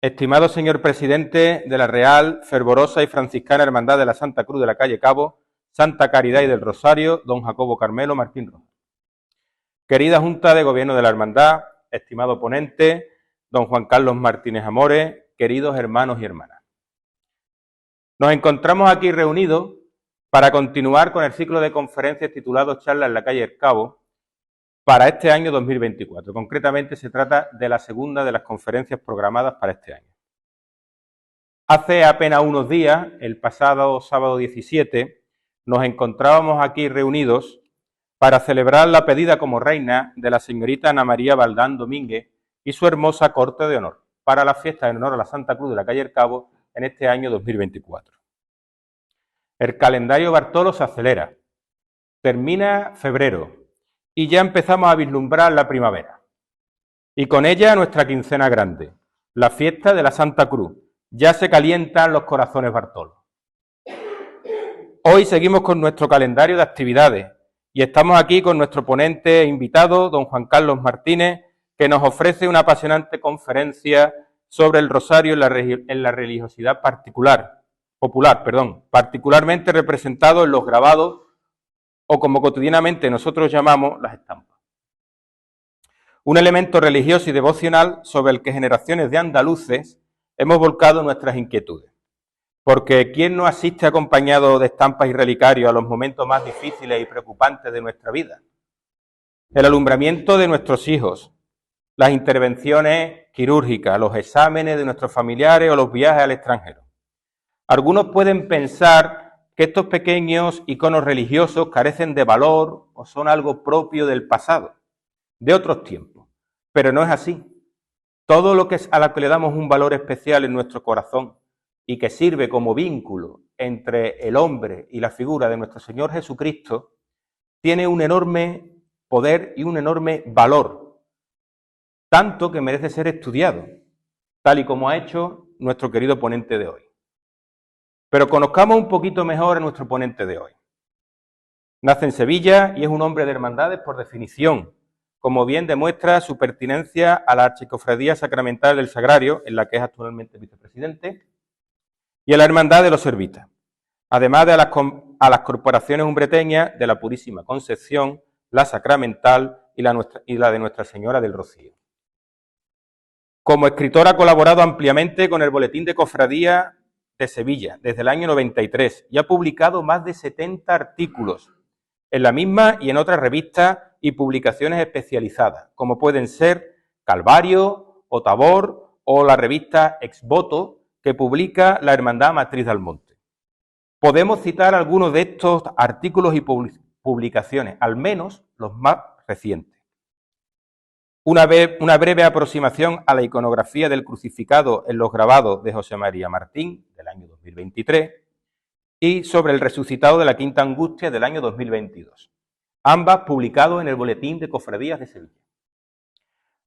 Estimado señor presidente de la Real, Fervorosa y Franciscana Hermandad de la Santa Cruz de la Calle Cabo, Santa Caridad y del Rosario, don Jacobo Carmelo Martín Rojas. Querida Junta de Gobierno de la Hermandad, estimado ponente, don Juan Carlos Martínez Amores, queridos hermanos y hermanas. Nos encontramos aquí reunidos para continuar con el ciclo de conferencias titulado Charlas en la Calle del Cabo para este año 2024. Concretamente se trata de la segunda de las conferencias programadas para este año. Hace apenas unos días, el pasado sábado 17, nos encontrábamos aquí reunidos para celebrar la pedida como reina de la señorita Ana María Valdán Domínguez y su hermosa corte de honor para la fiesta en honor a la Santa Cruz de la Calle del Cabo en este año 2024. El calendario Bartolo se acelera, termina febrero y ya empezamos a vislumbrar la primavera. Y con ella nuestra quincena grande, la fiesta de la Santa Cruz. Ya se calientan los corazones Bartolo. Hoy seguimos con nuestro calendario de actividades y estamos aquí con nuestro ponente e invitado, don Juan Carlos Martínez, que nos ofrece una apasionante conferencia sobre el rosario en la religiosidad popular, particularmente representado en los grabados o como cotidianamente nosotros llamamos las estampas. Un elemento religioso y devocional sobre el que generaciones de andaluces hemos volcado nuestras inquietudes. Porque ¿quién no asiste acompañado de estampas y relicarios a los momentos más difíciles y preocupantes de nuestra vida? El alumbramiento de nuestros hijos, las intervenciones quirúrgicas, los exámenes de nuestros familiares o los viajes al extranjero. Algunos pueden pensar que estos pequeños iconos religiosos carecen de valor o son algo propio del pasado, de otros tiempos, pero no es así. Todo lo que es a lo que le damos un valor especial en nuestro corazón y que sirve como vínculo entre el hombre y la figura de nuestro Señor Jesucristo, tiene un enorme poder y un enorme valor, tanto que merece ser estudiado, tal y como ha hecho nuestro querido ponente de hoy. Pero conozcamos un poquito mejor a nuestro ponente de hoy. Nace en Sevilla y es un hombre de hermandades por definición, como bien demuestra su pertinencia a la Archicofradía Sacramental del Sagrario, en la que es actualmente vicepresidente, y a la Hermandad de los Servitas, además de a las corporaciones umbreteñas de la Purísima Concepción, la Sacramental y la de Nuestra Señora del Rocío. Como escritor ha colaborado ampliamente con el Boletín de Cofradía de Sevilla desde el año 93 y ha publicado más de 70 artículos en la misma y en otras revistas y publicaciones especializadas, como pueden ser Calvario o Tabor o la revista Exvoto, que publica la Hermandad Matriz de Almonte. Podemos citar algunos de estos artículos y publicaciones, al menos los más recientes. Una breve aproximación a la iconografía del crucificado en los grabados de José María Martín, del año 2023, y sobre el resucitado de la Quinta Angustia del año 2022, ambas publicados en el Boletín de Cofradías de Sevilla.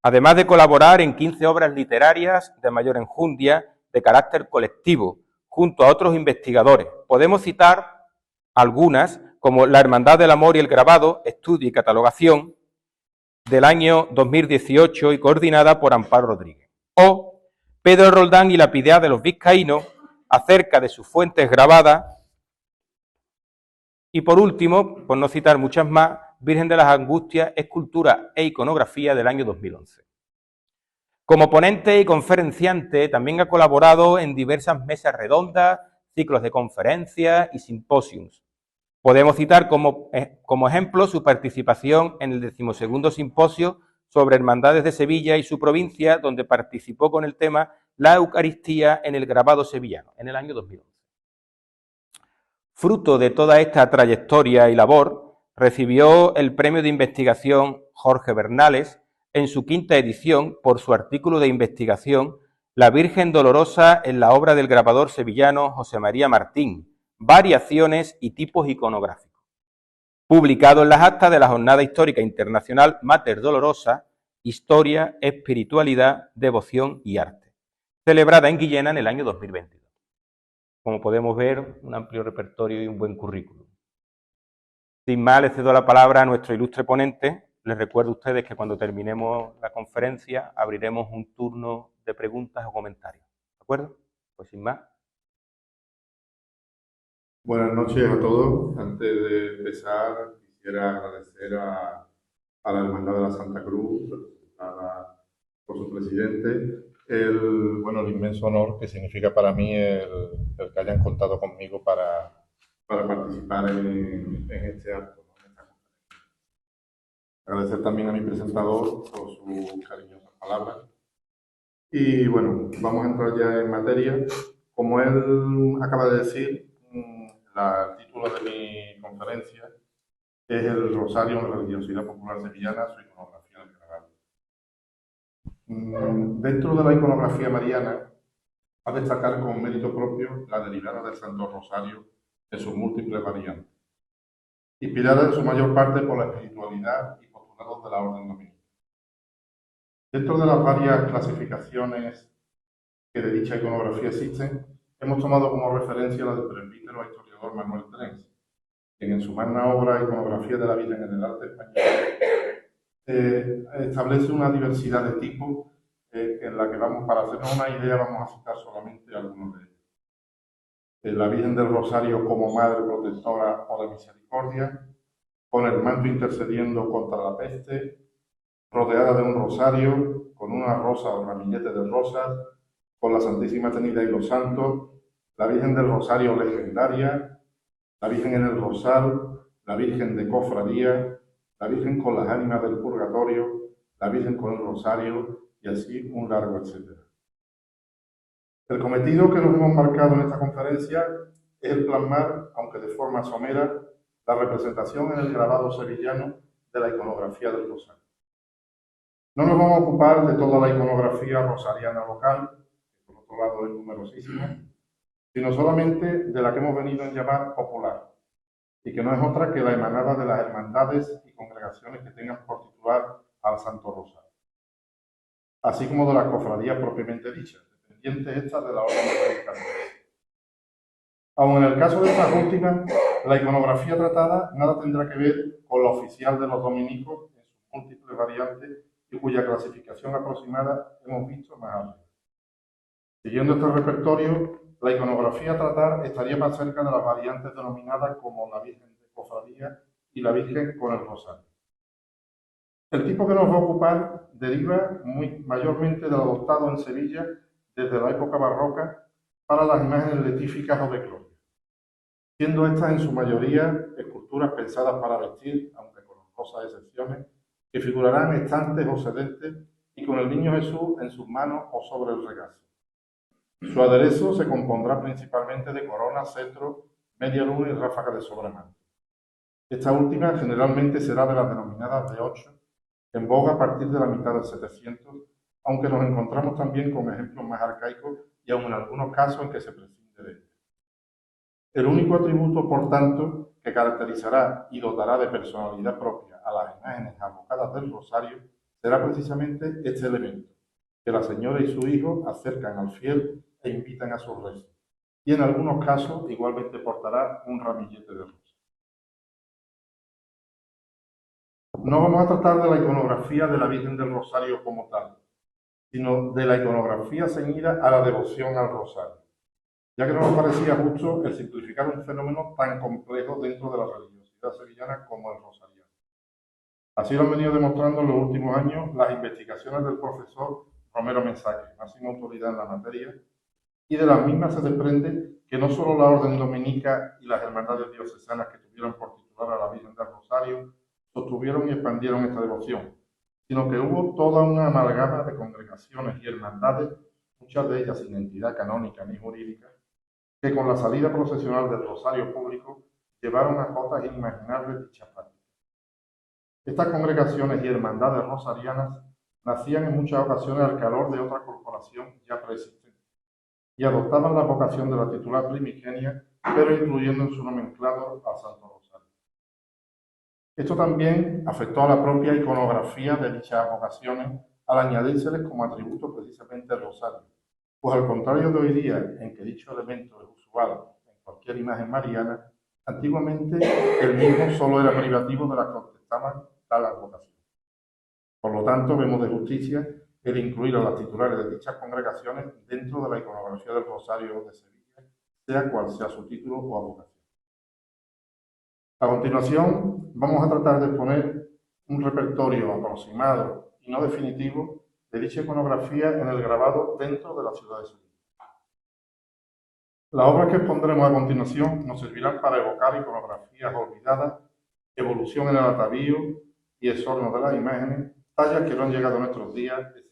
Además de colaborar en 15 obras literarias de mayor enjundia, de carácter colectivo, junto a otros investigadores. Podemos citar algunas, como La Hermandad del Amor y el Grabado, estudio y catalogación, del año 2018 y coordinada por Amparo Rodríguez. O Pedro Roldán y la Piedad de los Vizcaínos, acerca de sus fuentes grabadas. Y por último, por no citar muchas más, Virgen de las Angustias, escultura e iconografía del año 2011. Como ponente y conferenciante también ha colaborado en diversas mesas redondas, ciclos de conferencias y simposios. Podemos citar como ejemplo su participación en el 12º Simposio sobre Hermandades de Sevilla y su provincia, donde participó con el tema La Eucaristía en el grabado sevillano, en el año 2011. Fruto de toda esta trayectoria y labor, recibió el premio de investigación Jorge Bernales en su 5ª edición por su artículo de investigación La Virgen Dolorosa en la obra del grabador sevillano José María Martín, variaciones y tipos iconográficos, publicado en las actas de la Jornada Histórica Internacional Mater Dolorosa, Historia, Espiritualidad, Devoción y Arte, celebrada en Guillena en el año 2022. Como podemos ver, un amplio repertorio y un buen currículum. Sin más, le cedo la palabra a nuestro ilustre ponente. Les recuerdo a ustedes que cuando terminemos la conferencia abriremos un turno de preguntas o comentarios. acuerdo? Pues sin más. Buenas noches a todos. Antes de empezar, quisiera agradecer a la Hermandad de la Santa Cruz, representada por su presidente, el inmenso honor que significa para mí el que hayan contado conmigo para participar en este acto, ¿no? En esta conferencia. Agradecer también a mi presentador por sus cariñosas palabras. Y bueno, vamos a entrar ya en materia. Como él acaba de decir, el título de mi conferencia es El Rosario en la religiosidad popular sevillana, su iconografía en general. Dentro de la iconografía mariana, a destacar con mérito propio la derivada del Santo Rosario en sus múltiples variantes, inspirada en su mayor parte por la espiritualidad y postulados de la orden dominica. Dentro de las varias clasificaciones que de dicha iconografía existen, hemos tomado como referencia la del presbítero e historiador Manuel Trenz, quien en su magna obra Iconografía de la Virgen en el arte español establece una diversidad de tipos en la que para hacernos una idea, vamos a citar solamente algunos de ellos. La Virgen del Rosario como Madre Protectora o de Misericordia, con el manto intercediendo contra la peste, rodeada de un rosario, con una rosa o ramillete de rosas, con la Santísima Trinidad y los Santos, la Virgen del Rosario legendaria, la Virgen en el Rosal, la Virgen de Cofradía, la Virgen con las ánimas del Purgatorio, la Virgen con el Rosario, y así un largo etcétera. El cometido que nos hemos marcado en esta conferencia es el plasmar, aunque de forma somera, la representación en el grabado sevillano de la iconografía del Rosario. No nos vamos a ocupar de toda la iconografía rosariana local, que por otro lado es numerosísima, sino solamente de la que hemos venido a llamar popular, y que no es otra que la emanada de las hermandades y congregaciones que tengan por titular al Santo Rosario, así como de las cofradías propiamente dichas, dependientes estas de la orden dominica. Aun en el caso de estas últimas, la iconografía tratada nada tendrá que ver con la oficial de los dominicos en sus múltiples variantes y cuya clasificación aproximada hemos visto más arriba. Siguiendo este repertorio, la iconografía a tratar estaría más cerca de las variantes denominadas como la Virgen de Cofradía y la Virgen con el Rosario. El tipo que nos va a ocupar deriva mayormente del adoptado en Sevilla desde la época barroca para las imágenes letíficas o de gloria, siendo estas en su mayoría esculturas pensadas para vestir, aunque con honrosas excepciones, que figurarán estantes o sedentes y con el Niño Jesús en sus manos o sobre el regazo. Su aderezo se compondrá principalmente de corona, cetro, media luna y ráfaga de sobremanto. Esta última generalmente será de las denominadas de 8, en boga a partir de la mitad del 700, aunque nos encontramos también con ejemplos más arcaicos y aun en algunos casos en que se prescinde de ella. El único atributo, por tanto, que caracterizará y dotará de personalidad propia a las imágenes abocadas del Rosario será precisamente este elemento, que la señora y su hijo acercan al fiel e invitan a sus rezos, y en algunos casos igualmente portará un ramillete de rosas. No vamos a tratar de la iconografía de la Virgen del Rosario como tal, sino de la iconografía ceñida a la devoción al Rosario, ya que no nos parecía justo el simplificar un fenómeno tan complejo dentro de la religiosidad sevillana como el rosariano. Así lo han venido demostrando en los últimos años las investigaciones del profesor Romero Mensaque, máxima autoridad en la materia, y de las mismas se desprende que no solo la orden dominica y las hermandades diocesanas que tuvieron por titular a la Virgen del Rosario sostuvieron y expandieron esta devoción, sino que hubo toda una amalgama de congregaciones y hermandades, muchas de ellas sin entidad canónica ni jurídica, que con la salida procesional del Rosario público llevaron a cotas inimaginables dichas prácticas. Estas congregaciones y hermandades rosarianas nacían en muchas ocasiones al calor de otra corporación ya preexistente y adoptaban la vocación de la titular primigenia, pero incluyendo en su nomenclátor al Santo Rosario. Esto también afectó a la propia iconografía de dichas vocaciones al añadírseles como atributo precisamente el rosario, pues al contrario de hoy día, en que dicho elemento es usual en cualquier imagen mariana, antiguamente el mismo solo era privativo de las que contestaban tal advocación. Por lo tanto, vemos de justicia el incluir a las titulares de dichas congregaciones dentro de la iconografía del Rosario de Sevilla, sea cual sea su título o advocación. A continuación, vamos a tratar de exponer un repertorio aproximado y no definitivo de dicha iconografía en el grabado dentro de la ciudad de Sevilla. Las obras que expondremos a continuación nos servirán para evocar iconografías olvidadas, evolución en el atavío y exorno de las imágenes, tallas que no han llegado a nuestros días, etc.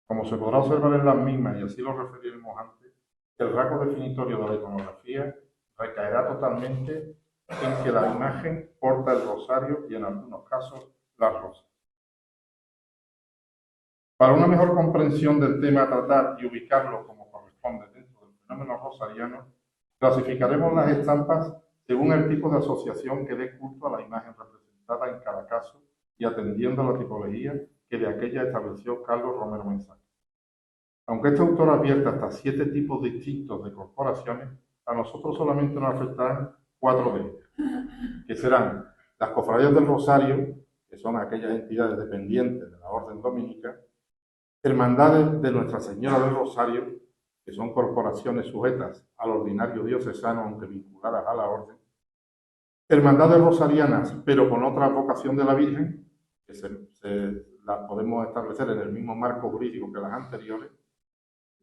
Como se podrá observar en las mismas, y así lo referiremos antes, el rasgo definitorio de la iconografía recaerá totalmente en que la imagen porta el rosario y en algunos casos las rosas. Para una mejor comprensión del tema a tratar y ubicarlo como corresponde dentro del fenómeno rosariano, clasificaremos las estampas según el tipo de asociación que dé culto a la imagen representada en cada caso y atendiendo a la tipología que de aquella estableció Carlos Romero Mensaje. Aunque este autor advierte hasta 7 tipos distintos de corporaciones, a nosotros solamente nos afectarán 4 de ellas, que serán las cofradías del Rosario, que son aquellas entidades dependientes de la Orden Dominica, hermandades de Nuestra Señora del Rosario, que son corporaciones sujetas al ordinario diocesano aunque vinculadas a la Orden, hermandades rosarianas, pero con otra vocación de la Virgen, que las podemos establecer en el mismo marco jurídico que las anteriores,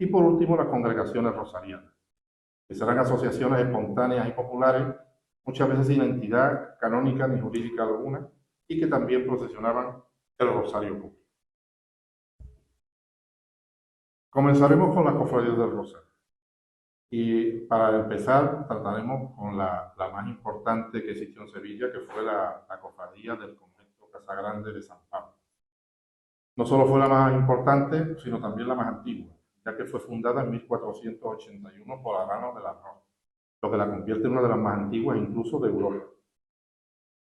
y por último las congregaciones rosarianas, que serán asociaciones espontáneas y populares, muchas veces sin entidad canónica ni jurídica alguna, y que también procesionaban el Rosario público. Comenzaremos con las cofradías del Rosario. Y para empezar, trataremos con la más importante que existió en Sevilla, que fue la cofradía del convento Casagrande de San Pablo. No solo fue la más importante, sino también la más antigua, ya que fue fundada en 1481 por Arano de la Rosa, lo que la convierte en una de las más antiguas incluso de Europa.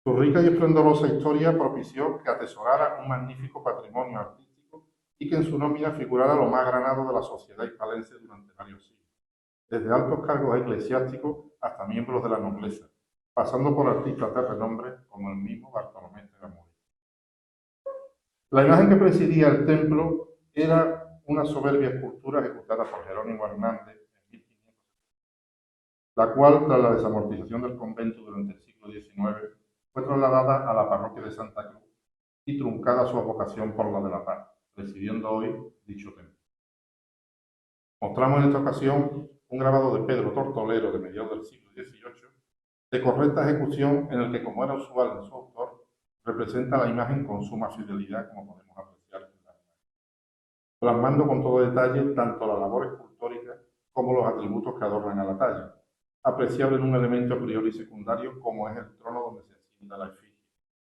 Su rica y esplendorosa historia propició que atesorara un magnífico patrimonio artístico y que en su nómina figurara lo más granado de la sociedad hispalense durante varios siglos, desde altos cargos eclesiásticos hasta miembros de la nobleza, pasando por artistas de renombre como el mismo Bartolomé de Amor. La imagen que presidía el templo era una soberbia escultura ejecutada por Jerónimo Hernández en 1500, la cual, tras la desamortización del convento durante el siglo XIX, fue trasladada a la parroquia de Santa Cruz y truncada su vocación por la de la Paz, presidiendo hoy dicho templo. Mostramos en esta ocasión un grabado de Pedro Tortolero de mediados del siglo XVIII, de correcta ejecución, en el que, como era usual en su autor, representa la imagen con suma fidelidad, como podemos apreciar en la imagen, plasmando con todo detalle tanto la labor escultórica como los atributos que adornan a la talla, apreciable en un elemento a priori secundario como es el trono donde se asienta la efigie,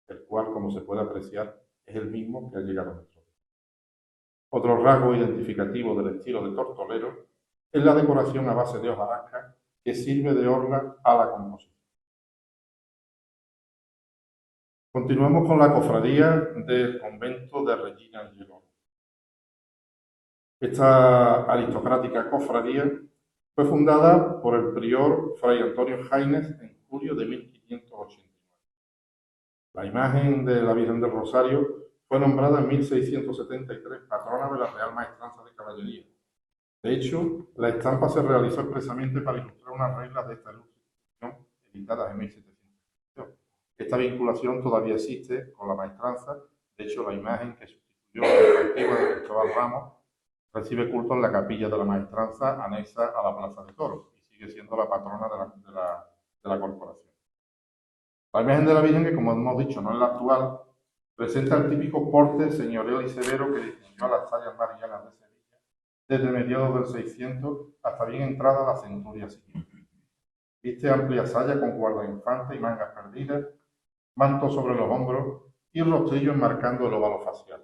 el cual, como se puede apreciar, es el mismo que ha llegado a nuestro día. Otro rasgo identificativo del estilo de Tortolero es la decoración a base de hojarasca que sirve de orla a la composición. Continuamos con la cofradía del convento de Regina Angelou. Esta aristocrática cofradía fue fundada por el prior Fray Antonio Jaines en julio de 1589. La imagen de la Virgen del Rosario fue nombrada en 1673 patrona de la Real Maestranza de Caballería. De hecho, la estampa se realizó expresamente para ilustrar unas reglas de esta ilustración editadas en 1700. Esta vinculación todavía existe con la maestranza. De hecho, la imagen que sustituyó a la antigua de Cristóbal Ramos recibe culto en la capilla de la maestranza anexa a la Plaza de Toros y sigue siendo la patrona de la corporación. La imagen de la Virgen, que como hemos dicho no es la actual, presenta el típico porte señorial y severo que distinguió a las tallas marianas de Sevilla desde mediados del 600 hasta bien entrada la centuria siguiente. Viste amplia saya con guardainfante y mangas perdidas, manto sobre los hombros y rostrillo enmarcando el óvalo facial.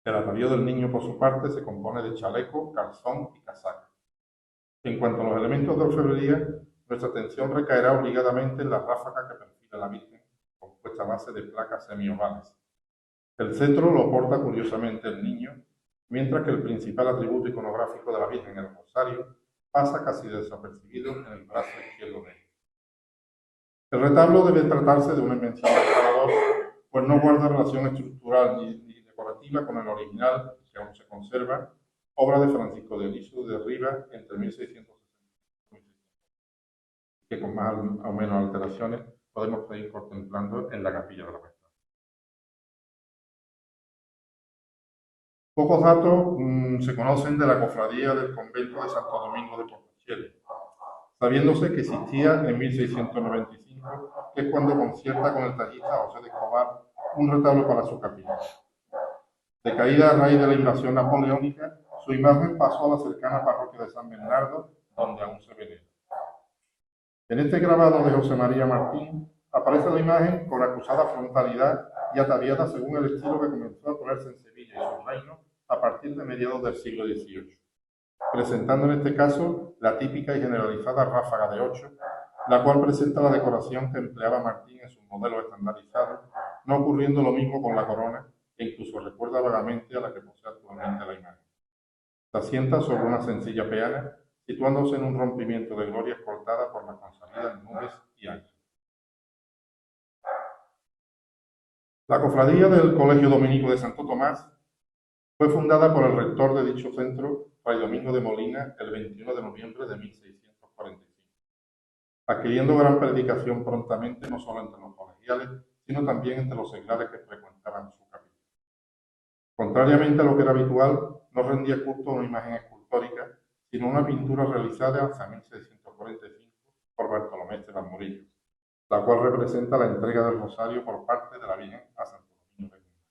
El atavío del niño, por su parte, se compone de chaleco, calzón y casaca. En cuanto a los elementos de orfebrería, nuestra atención recaerá obligadamente en la ráfaga que perfila la Virgen, compuesta a base de placas semiovales. El cetro lo porta curiosamente el niño, mientras que el principal atributo iconográfico de la Virgen, el rosario, pasa casi desapercibido en el brazo izquierdo de ella. El retablo debe tratarse de una invención del grabador, pues no guarda relación estructural ni decorativa correlativa con el original, que aún se conserva, obra de Francisco de Oliso de Rivas entre 1660 y 1600, que con más o menos alteraciones podemos seguir contemplando en la capilla de la Puerta. Pocos datos se conocen de la cofradía del convento de Santo Domingo de Portachiele, sabiéndose que existía en 1695, que es cuando concierta con el tallista José de Escobar un retablo para su capilla. Decaída a raíz de la invasión napoleónica, su imagen pasó a la cercana parroquia de San Bernardo, donde aún se venera. En este grabado de José María Martín aparece la imagen con acusada frontalidad y ataviada según el estilo que comenzó a ponerse en Sevilla y su reino a partir de mediados del siglo XVIII, presentando en este caso la típica y generalizada ráfaga de 8, la cual presenta la decoración que empleaba Martín en sus modelos estandarizados, no ocurriendo lo mismo con la corona, que incluso recuerda vagamente a la que posee actualmente la imagen. Se asienta sobre una sencilla peana, situándose en un rompimiento de gloria cortada por las consalidas nubes y ángeles. La cofradía del Colegio Dominico de Santo Tomás fue fundada por el rector de dicho centro, Fray Domingo de Molina, el 21 de noviembre de 1645, adquiriendo gran predicación prontamente no solo entre los colegiales, sino también entre los seglares que frecuentaban su capilla. Contrariamente a lo que era habitual, no rendía culto a una imagen escultórica, sino una pintura realizada hasta 1645 por Bartolomé Esteban Murillo, la cual representa la entrega del rosario por parte de la Virgen a Santo Domingo de Guzmán.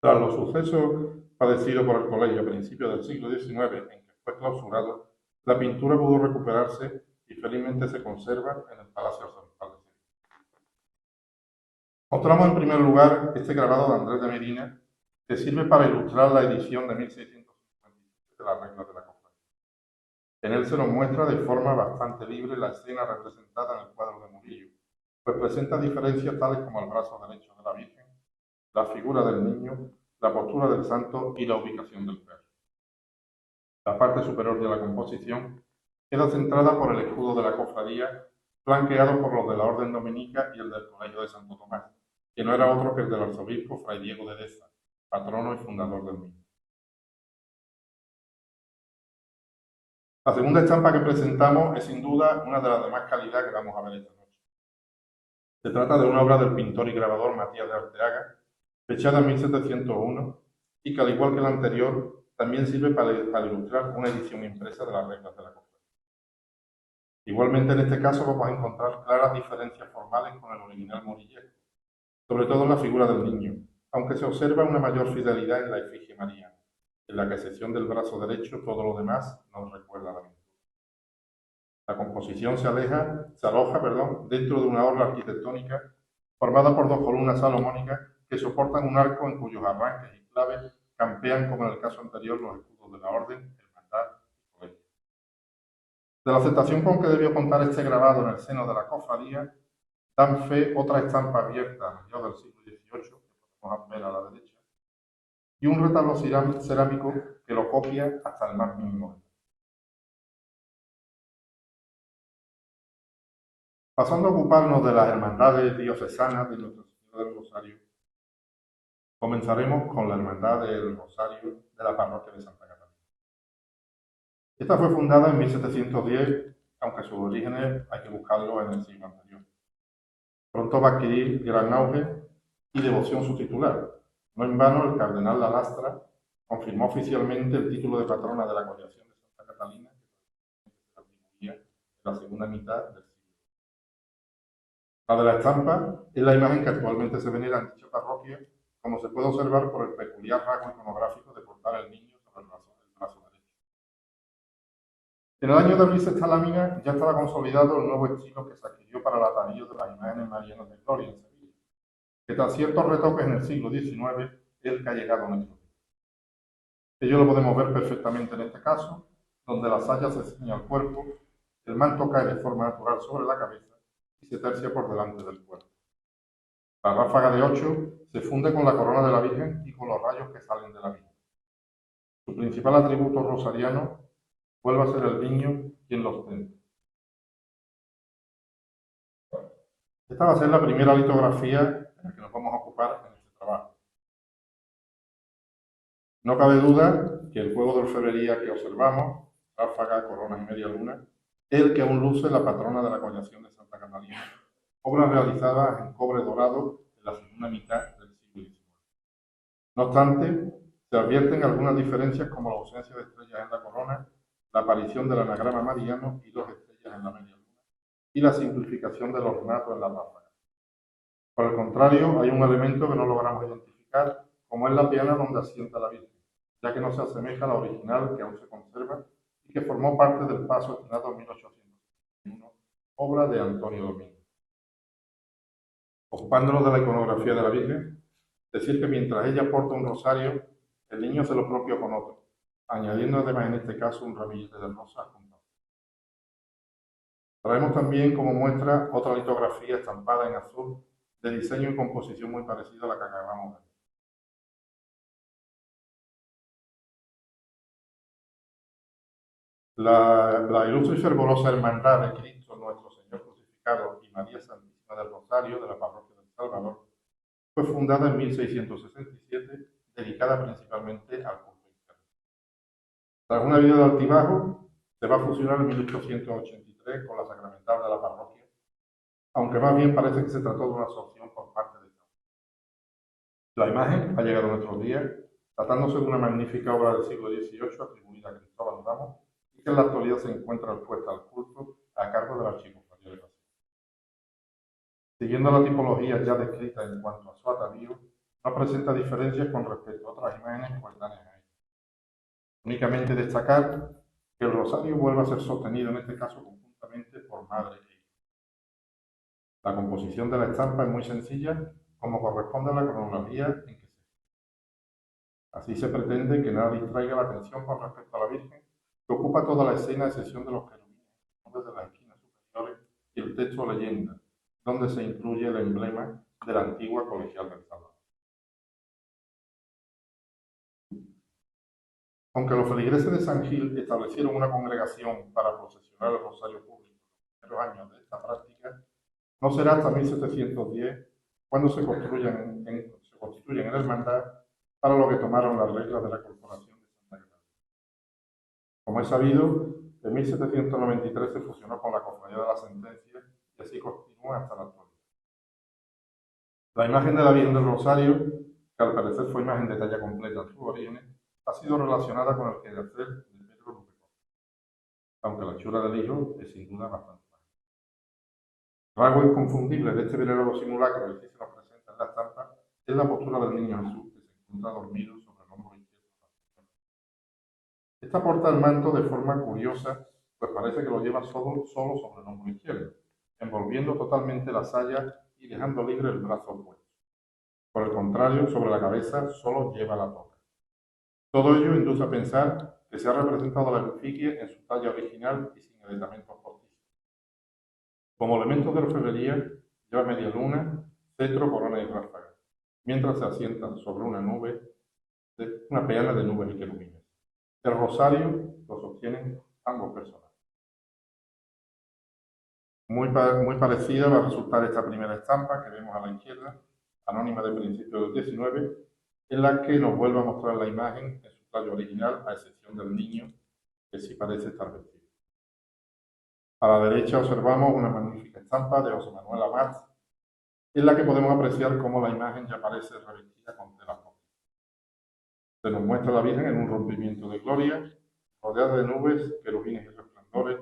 Tras los sucesos padecidos por el colegio a principios del siglo XIX, en que fue clausurado, la pintura pudo recuperarse y felizmente se conserva en el Palacio Arzobispal de Sevilla. Mostramos en primer lugar este grabado de Andrés de Medina, que sirve para ilustrar la edición de 1657 de las reglas de la cofradía. En él se nos muestra de forma bastante libre la escena representada en el cuadro de Murillo, pues presenta diferencias tales como el brazo derecho de la Virgen, la figura del niño, la postura del santo y la ubicación del perro. La parte superior de la composición queda centrada por el escudo de la cofradía, flanqueado por los de la Orden Dominica y el del Colegio de Santo Tomás, que no era otro que el del arzobispo Fray Diego de Deza, patrono y fundador del mismo. La segunda estampa que presentamos es sin duda una de las de más calidad que vamos a ver esta noche. Se trata de una obra del pintor y grabador Matías de Arteaga, fechada en 1701, y que al igual que la anterior, también sirve para ilustrar una edición impresa de las reglas de la cofradía. Igualmente en este caso vamos a encontrar claras diferencias formales con el original morillesco, sobre todo en la figura del niño, aunque se observa una mayor fidelidad en la efigie mariana, en la que a excepción del brazo derecho todo lo demás nos recuerda a la pintura. La composición se aloja dentro de una orla arquitectónica formada por dos columnas salomónicas que soportan un arco en cuyos arranques y claves campean, como en el caso anterior, los escudos de la orden, hermandad y colegio. De la aceptación con que debió contar este grabado en el seno de la cofradía dan fe otra estampa abierta a mediados del siglo XVIII, que podemos ver a la derecha, y un retablo cerámico que lo copia hasta el más mínimo. Pasando a ocuparnos de las hermandades diocesanas de Nuestra Señora del Rosario, comenzaremos con la Hermandad del Rosario de la parroquia de Santa Catalina. Esta fue fundada en 1710, aunque sus orígenes hay que buscarlo en el siglo anterior. Pronto va a adquirir gran auge y devoción su titular. No en vano, el cardenal La Lastra confirmó oficialmente el título de patrona de la colegiación de Santa Catalina, que se atribuía en la segunda mitad del siglo. La de la estampa es la imagen que actualmente se venera en dicha parroquia, como se puede observar por el peculiar rasgo iconográfico de portar el niño sobre el brazo derecho. En el año de abrirse esta lámina ya estaba consolidado el nuevo estilo que se adquirió para el atavío de las imágenes marianas de gloria en Sevilla, que tras ciertos retoques en el siglo XIX es el que ha llegado a nuestro tiempo. Ello lo podemos ver perfectamente en este caso, donde la saya se ciñe al cuerpo, el manto cae de forma natural sobre la cabeza y se tercia por delante del cuerpo. La ráfaga de 8 se funde con la corona de la Virgen y con los rayos que salen de la misma. Su principal atributo rosariano vuelve a ser el niño quien lo ostenta. Esta va a ser la primera litografía en la que nos vamos a ocupar en este trabajo. No cabe duda que el juego de orfebrería que observamos, ráfaga, corona y media luna, es el que aún luce la patrona de la collación de Santa Catalina, obra realizada en cobre dorado en la segunda mitad del siglo XIX. No obstante, se advierten algunas diferencias como la ausencia de estrellas en la corona, la aparición del anagrama mariano y dos estrellas en la media luna, y la simplificación del ornato en la ráfaga. Por el contrario, hay un elemento que no logramos identificar, como es la peana donde asienta la Virgen, ya que no se asemeja a la original que aún se conserva y que formó parte del paso estrenado en 1871, obra de Antonio Domingo. Ocupándonos de la iconografía de la Virgen, decir que mientras ella porta un rosario, el niño hace lo propio con otro, añadiendo además en este caso un ramillete de rosas. Traemos también como muestra otra litografía estampada en azul de diseño y composición muy parecida a la que acabamos de ver. La ilustre y fervorosa Hermandad de Cristo Nuestro Señor Crucificado y María Santísima del Rosario de la Parroquia del Salvador fue fundada en 1667, dedicada principalmente al culto interno. Tras una vida de altibajo, se va a fusionar en 1883 con la sacramental de la parroquia, aunque más bien parece que se trató de una absorción por parte de Dios. La imagen ha llegado a nuestros días, tratándose de una magnífica obra del siglo XVIII atribuida a Cristóbal Ramos y que en la actualidad se encuentra expuesta al culto a cargo del Archicofradía de Brasil. Siguiendo la tipología ya descrita en cuanto a su atavío, no presenta diferencias con respecto a otras imágenes coetáneas a ella. Únicamente destacar que el rosario vuelve a ser sostenido en este caso conjuntamente por madre e hijo. La composición de la estampa es muy sencilla, como corresponde a la cronología en que se. Así se pretende que nada distraiga la atención con respecto a la Virgen, que ocupa toda la escena a excepción de los querubines desde las esquinas superiores y el texto leyenda, donde se incluye el emblema de la antigua colegial del Salvador. Aunque los feligreses de San Gil establecieron una congregación para procesionar el rosario público en los primeros años de esta práctica, no será hasta 1710 cuando se constituyen en hermandad, para lo que tomaron las reglas de la Corporación de Santa Catalina. Como es sabido, en 1793 se fusionó con la Cofradía de la Sentencia y así continúa hasta la actualidad. La imagen de la Virgen del Rosario, que al parecer fue imagen de talla completa en sus orígenes, ha sido relacionada con el quehacer de Pedro Luperón, aunque la hechura del hijo es sin duda bastante más. Rasgo inconfundible de este venerable simulacro que se nos presenta en la estampa es la postura del niño Jesús, que se encuentra dormido sobre el hombro izquierdo. Esta porta el manto de forma curiosa, pues parece que lo lleva solo sobre el hombro izquierdo, envolviendo totalmente la saya y dejando libre el brazo opuesto. Por el contrario, sobre la cabeza solo lleva la toga. Todo ello induce a pensar que se ha representado la efigie en su talla original y sin aditamentos postizos. Como elementos de orfebrería, lleva media luna, cetro, corona y ráfaga, mientras se asienta sobre una peana de nubes y querubines. El rosario lo sostienen ambos personajes. Muy parecida va a resultar esta primera estampa que vemos a la izquierda, anónima de principios del XIX, en la que nos vuelve a mostrar la imagen en su talla original, a excepción del niño, que sí parece estar vestido. A la derecha observamos una magnífica estampa de José Manuel Amat, en la que podemos apreciar cómo la imagen ya aparece revestida con tela roja. Se nos muestra a la Virgen en un rompimiento de gloria, rodeada de nubes, querubines y resplandores,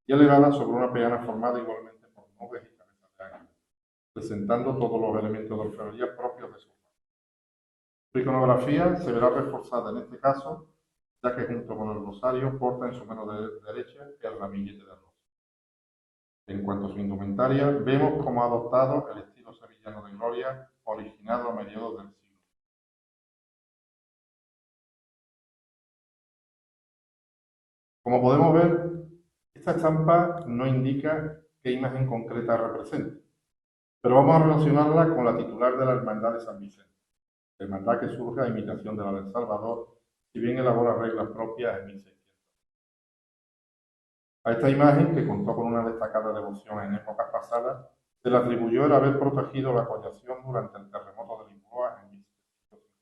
y elevada sobre una peana formada igualmente por nubes y cabezas de ángel, presentando todos los elementos de orfebrería propios de su forma. Su iconografía se verá reforzada en este caso, ya que junto con el rosario porta en su mano derecha el ramillete de rosas. En cuanto a su indumentaria, vemos cómo ha adoptado el estilo sevillano de gloria, originado a mediados del siglo. Como podemos ver, esta estampa no indica qué imagen concreta representa, pero vamos a relacionarla con la titular de la Hermandad de San Vicente, hermandad que surge a imitación de la del Salvador, si bien elabora reglas propias en 1600. A esta imagen, que contó con una destacada devoción en épocas pasadas, se le atribuyó el haber protegido la collación durante el terremoto de Lisboa en 1750.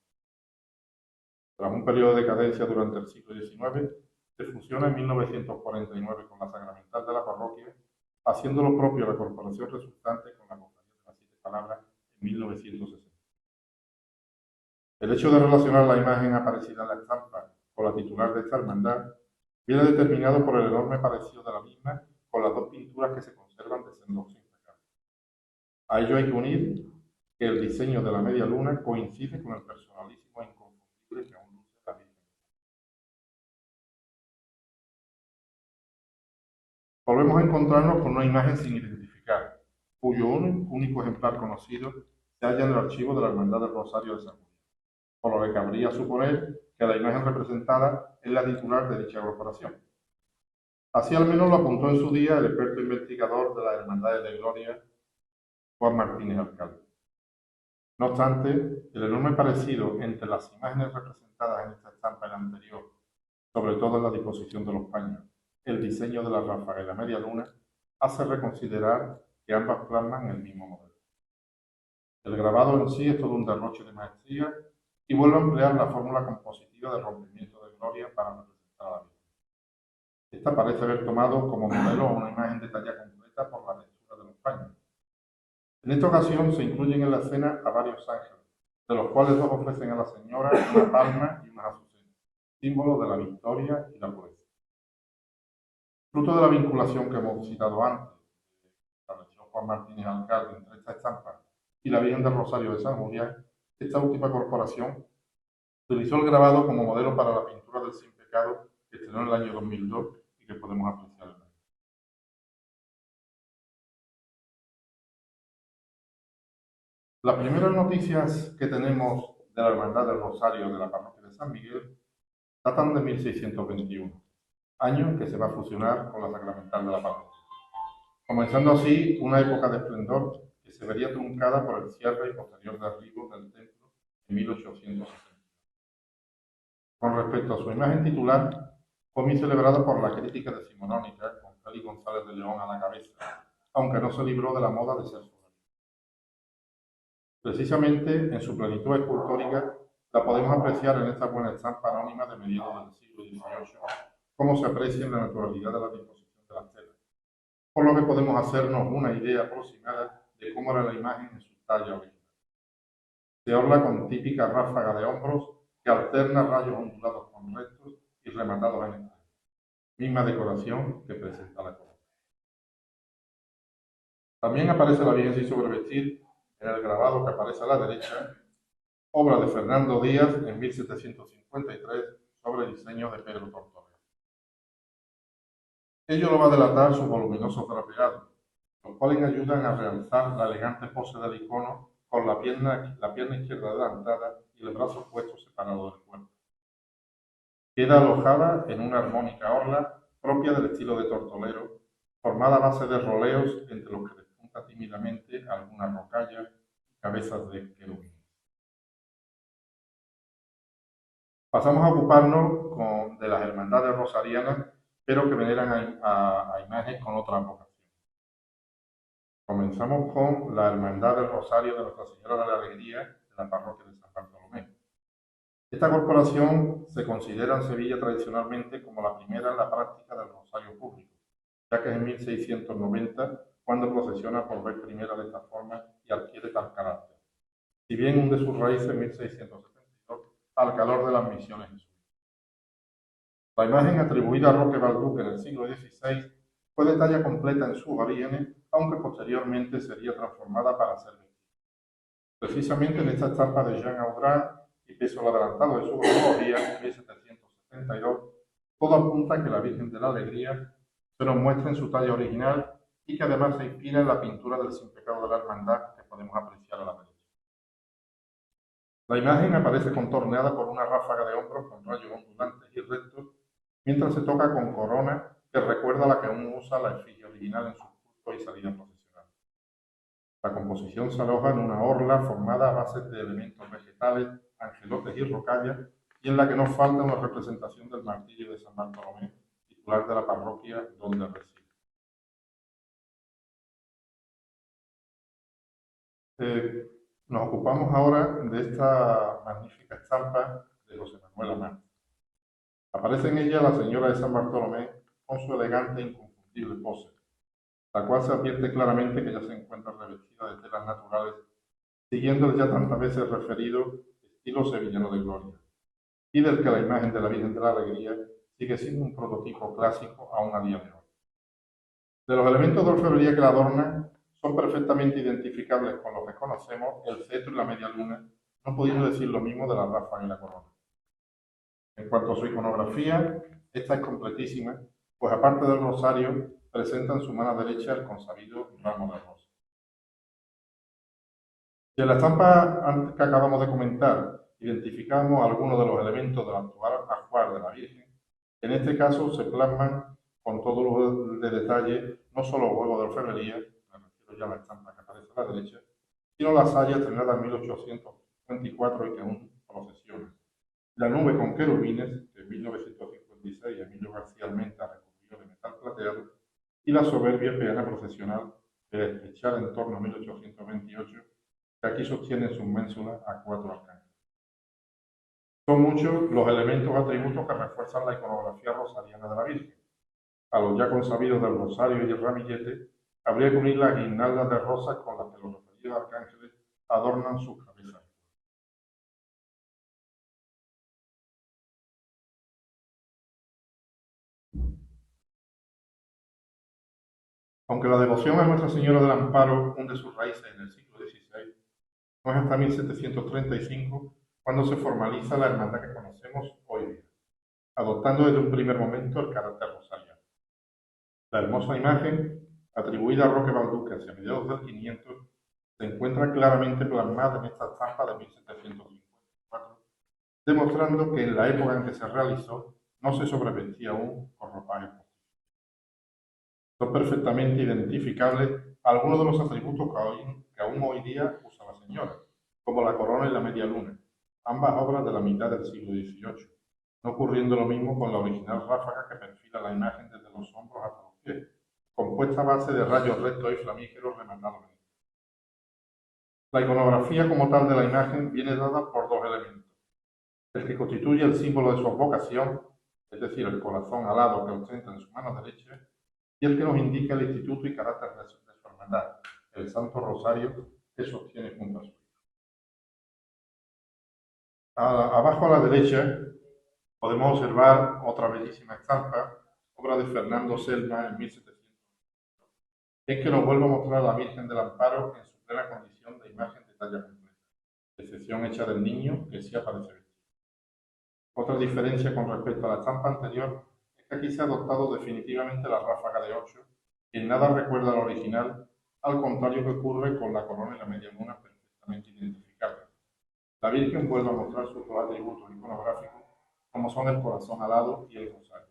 Tras un periodo de decadencia durante el siglo XIX, se fusiona en 1949 con la sacramental de la parroquia, haciendo lo propio la corporación resultante con la Cofradía de las Siete Palabras en 1960. El hecho de relacionar la imagen aparecida en la estampa con la titular de esta hermandad viene determinado por el enorme parecido de la misma con las dos pinturas que se conservan de sendos sin pecado. A ello hay que unir que el diseño de la media luna coincide con el personalísimo e inconfundible que aún luce la Virgen. Volvemos a encontrarnos con una imagen sin identificar, cuyo único ejemplar conocido se halla en el archivo de la Hermandad del Rosario de San Juan, por lo que cabría suponer que la imagen representada es la titular de dicha corporación. Así al menos lo apuntó en su día el experto investigador de las Hermandades de Gloria, Juan Martínez Alcalde. No obstante, el enorme parecido entre las imágenes representadas en esta estampa y la anterior, sobre todo en la disposición de los paños, el diseño de la ráfaga y la media luna, hace reconsiderar que ambas plasman el mismo modelo. El grabado en sí es todo un derroche de maestría y vuelve a emplear la fórmula compositiva del rompimiento de gloria para representar a la Virgen. Esta parece haber tomado como modelo una imagen de talla completa por la textura de los paños. En esta ocasión se incluyen en la escena a varios ángeles, de los cuales dos ofrecen a la señora una palma y unas azucenas, símbolo de la victoria y la pureza. Fruto de la vinculación que hemos citado antes, que estableció Juan Martínez Alcalde entre esta estampa y la Virgen del Rosario de San Julián, esta última corporación utilizó el grabado como modelo para la pintura del Sin Pecado que estrenó en el año 2002 y que podemos apreciar en la. Las primeras noticias que tenemos de la Hermandad del Rosario de la Parroquia de San Miguel datan de 1621, año en que se va a fusionar con la sacramental de la parroquia, comenzando así una época de esplendor que se vería truncada por el cierre y posterior derribo del templo en 1860. Con respecto a su imagen titular, fue muy celebrada por la crítica decimonónica, con Félix González de León a la cabeza, aunque no se libró de la moda de ser soberbia. Precisamente en su plenitud escultórica la podemos apreciar en esta buena estampa anónima de mediados del siglo XVIII, como se aprecia en la naturalidad de la disposición de las telas, por lo que podemos hacernos una idea aproximada de cómo era la imagen en su talla original. Se orla con típica ráfaga de hombros que alterna rayos ondulados con rectos y rematados en estrella, misma decoración que presenta la corona. También aparece la Virgen sin sobrevestir en el grabado que aparece a la derecha, obra de Fernando Díaz en 1753 sobre diseño de Pedro Tortolero. Ello lo va a delatar sus voluminosos drapeados, los cuales ayudan a realzar la elegante pose del icono con la pierna izquierda adelantada y el brazo puesto separado del cuerpo. Queda alojada en una armónica orla propia del estilo de Tortolero, formada a base de roleos entre los que despunta tímidamente algunas rocallas y cabezas de querubines. Pasamos a ocuparnos de las hermandades rosarianas, pero que veneran a imágenes con otra vocación. Comenzamos con la Hermandad del Rosario de Nuestra Señora de la Alegría de la parroquia de San Bartolomé. Esta corporación se considera en Sevilla tradicionalmente como la primera en la práctica del rosario público, ya que es en 1690 cuando procesiona por vez primera de esta forma y adquiere tal carácter, si bien hunde sus raíces en 1672 al calor de las misiones jesuitas. La imagen atribuida a Roque Balduque en el siglo XVI fue de talla completa en sus orígenes, aunque posteriormente sería transformada para ser vestida. Precisamente en esta estampa de Jean Audran y peso adelantado de su cronología, en 1772, todo apunta a que la Virgen de la Alegría se nos muestra en su talla original y que además se inspira en la pintura del Sin Pecado de la Hermandad que podemos apreciar a la derecha. La imagen aparece contorneada por una ráfaga de hombros con rayos ondulantes y rectos, mientras se toca con corona que recuerda a la que aún usa la efigie original en su culto y salida procesional. La composición se aloja en una orla formada a base de elementos vegetales, angelotes y rocallas, y en la que no falta una representación del martirio de San Bartolomé, titular de la parroquia donde reside. Nos ocupamos ahora de esta magnífica estampa de José Manuel Amar. Aparece en ella la señora de San Bartolomé con su elegante e inconfundible pose, la cual se advierte claramente que ya se encuentra revestida de telas naturales, siguiendo el ya tantas veces referido estilo sevillano de gloria, y del que la imagen de la Virgen de la Alegría sigue siendo un prototipo clásico aún a día de hoy. De los elementos de orfebrería que la adornan, son perfectamente identificables con los que conocemos el cetro y la media luna, no pudiendo decir lo mismo de la ráfaga y la corona. En cuanto a su iconografía, esta es completísima, pues aparte del rosario, presenta en su mano derecha el consabido ramo de rosa. Si en la estampa que acabamos de comentar identificamos algunos de los elementos del actual ajuar de la Virgen, en este caso se plasman con todo lujo de detalle no solo huevos de orfebrería, me refiero ya a la estampa que aparece a la derecha, sino la saya estrenada en 1824 y que aún procesiona. La nube con querubines, que en 1956 Emilio García Almenta recubrió de metal plateado, y la soberbia peana procesional, despechada en torno a 1828, que aquí sostiene en sus ménsulas a 4 arcángeles. Son muchos los elementos atributos que refuerzan la iconografía rosariana de la Virgen. A los ya consabidos del rosario y el ramillete, habría que unir las guirnaldas de rosas con las que los referidos arcángeles adornan sus cabezas. Aunque la devoción a Nuestra Señora del Amparo hunde sus raíces en el siglo XVI, no es hasta 1735 cuando se formaliza la hermandad que conocemos hoy día, adoptando desde un primer momento el carácter rosariano. La hermosa imagen, atribuida a Roque Balduque hacia mediados del 500, se encuentra claramente plasmada en esta estampa de 1754, demostrando que en la época en que se realizó no se sobrevestía aún con ropajes postizos. Son perfectamente identificables algunos de los atributos que aún hoy día usa la señora, como la corona y la media luna, ambas obras de la mitad del siglo XVIII, no ocurriendo lo mismo con la original ráfaga que perfila la imagen desde los hombros hasta los pies, compuesta a base de rayos rectos y flamígeros rematados en ella. La iconografía como tal de la imagen viene dada por dos elementos: el que constituye el símbolo de su advocación, es decir, el corazón alado que ostenta en su mano derecha, y el que nos indica el instituto y carácter de su hermandad, el Santo Rosario que sostiene junto a su hijo. Abajo a la derecha podemos observar otra bellísima estampa, obra de Fernando Selma en 1700. Es que nos vuelve a mostrar a la Virgen del Amparo en su plena condición de imagen de talla completa, excepción hecha del niño que sí aparece vestido. Otra diferencia con respecto a la estampa anterior es que aquí se ha adoptado definitivamente la ráfaga de 8, que en nada recuerda al original, al contrario que ocurre con la corona y la media luna perfectamente identificables. La Virgen vuelve a mostrar sus dos atributos iconográficos, como son el corazón alado y el rosario.